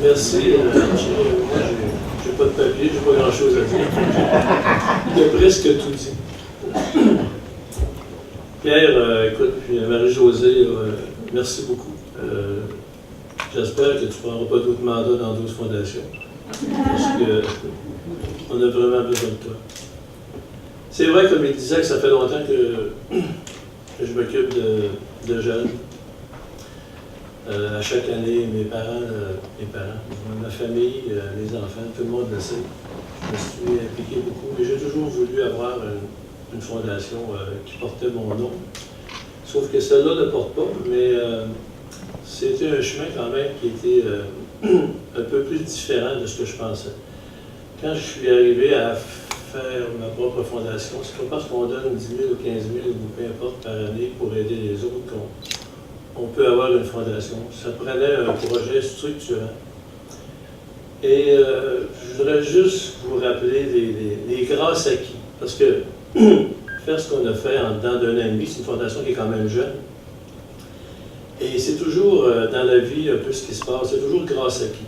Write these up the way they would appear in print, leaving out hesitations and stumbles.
Merci. Moi, j'ai pas de papier, j'ai pas grand-chose à dire. Il a presque tout dit. Pierre, écoute, puis Marie-Josée, merci beaucoup. J'espère que tu ne prendras pas d'autres mandats dans d'autres fondations. Parce qu'on a vraiment besoin de toi. C'est vrai, comme il disait, que ça fait longtemps que je m'occupe de jeunes. À chaque année, mes parents, ma famille, les enfants, tout le monde le sait. Je me suis impliqué beaucoup, mais j'ai toujours voulu avoir une fondation qui portait mon nom. Sauf que celle-là ne porte pas, mais c'était un chemin quand même qui était un peu plus différent de ce que je pensais. Quand je suis arrivé à faire ma propre fondation, c'est pas parce qu'on donne 10 000 ou 15 000 ou peu importe par année pour aider les autres qu'on peut avoir une fondation. Ça prenait un projet structurant. Et je voudrais juste vous rappeler les grâces acquis. Parce que faire ce qu'on a fait en dedans d'un an et demi, c'est une fondation qui est quand même jeune. Et c'est toujours dans la vie un peu ce qui se passe, c'est toujours grâce acquis.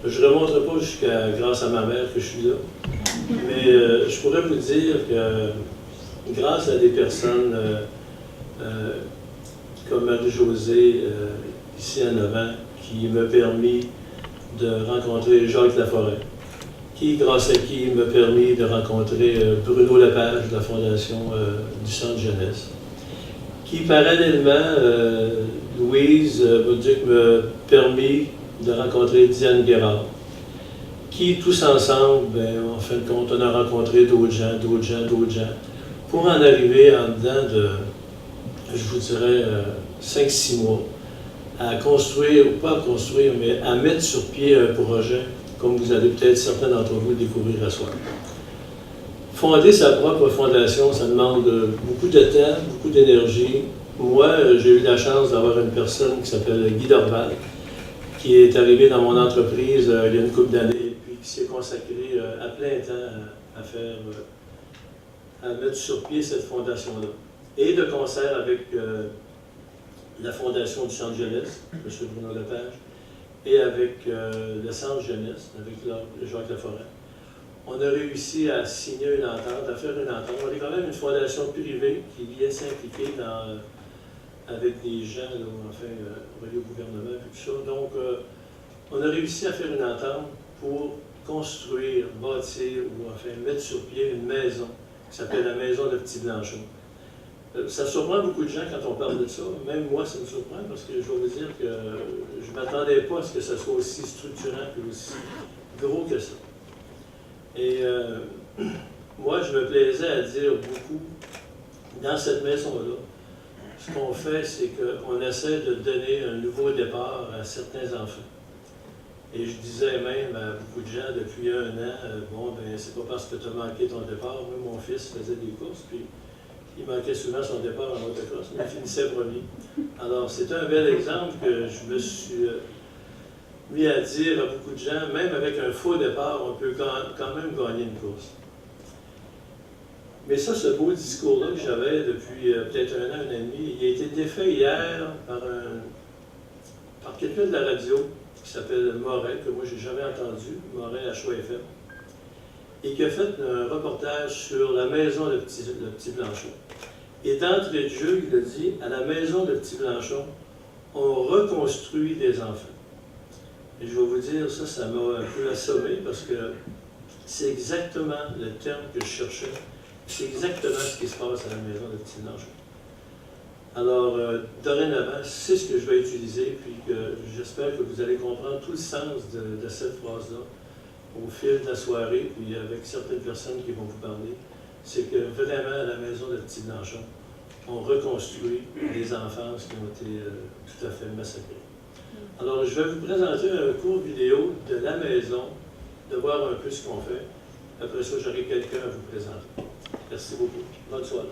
Je ne remonterai pas jusqu'à grâce à ma mère que je suis là, mais je pourrais vous dire que grâce à des personnes comme Marie-Josée, ici en avant, qui m'a permis de rencontrer Jacques Laforêt, qui, grâce à qui, m'a permis de rencontrer Bruno Lepage de la Fondation du Centre Jeunesse, qui, parallèlement, Louise Bauduc m'a permis de rencontrer Diane Guérard, qui, tous ensemble, en fin de compte, on a rencontré d'autres gens, pour en arriver en dedans de, je vous dirais, 5-6 mois, à construire, ou pas à construire, mais à mettre sur pied un projet, comme vous allez peut-être certains d'entre vous le découvrir à soir. Fonder sa propre fondation, ça demande beaucoup de temps, beaucoup d'énergie. Moi, j'ai eu la chance d'avoir une personne qui s'appelle Guy Dorval, qui est arrivé dans mon entreprise il y a une couple d'années, et puis qui s'est consacré à plein temps à mettre sur pied cette fondation-là. Et de concert avec la Fondation du Centre Jeunesse, M. Bruno Lepage, et avec le Centre Jeunesse, avec Jacques Laforêt. On a réussi à signer une entente, à faire une entente. On est quand même une fondation privée qui vient s'impliquer avec des gens, là, enfin, reliés au gouvernement et tout ça. Donc, on a réussi à faire une entente pour construire, bâtir, ou enfin mettre sur pied une maison qui s'appelle la Maison de Petit Blanchon. Ça surprend beaucoup de gens quand on parle de ça. Même moi, ça me surprend parce que je dois vous dire que je ne m'attendais pas à ce que ça soit aussi structurant et aussi gros que ça. Et moi, je me plaisais à dire beaucoup dans cette maison-là. Ce qu'on fait, c'est qu'on essaie de donner un nouveau départ à certains enfants. Et je disais même à beaucoup de gens depuis 1 an, bon, ben c'est pas parce que tu as manqué ton départ. Moi, mon fils faisait des courses, puis il manquait souvent son départ en motocross, mais il finissait premier. Alors, c'est un bel exemple que je me suis mis à dire à beaucoup de gens, même avec un faux départ, on peut quand même gagner une course. Mais ça, ce beau discours-là que j'avais depuis peut-être 1 an, 1 an et demi, il a été défait hier par quelqu'un de la radio qui s'appelle Moret, que moi j'ai jamais entendu, Moret à Choix FM, et qui a fait un reportage sur la maison de Petit Blanchon. Et d'entrée de jeu, il a dit, à la maison de Petit Blanchon, on reconstruit des enfants. Et je vais vous dire, ça m'a un peu assommé parce que c'est exactement le terme que je cherchais. C'est exactement ce qui se passe à la maison de Petit Blanchon. Alors, dorénavant, c'est ce que je vais utiliser, puis que j'espère que vous allez comprendre tout le sens de cette phrase-là au fil de la soirée, puis avec certaines personnes qui vont vous parler. C'est que vraiment, à la maison de Petit Blanchon, on reconstruit des enfances qui ont été tout à fait massacrées. Alors, je vais vous présenter un court vidéo de la maison, de voir un peu ce qu'on fait. Après ça, j'aurai quelqu'un à vous présenter. Merci beaucoup. Bonne soirée.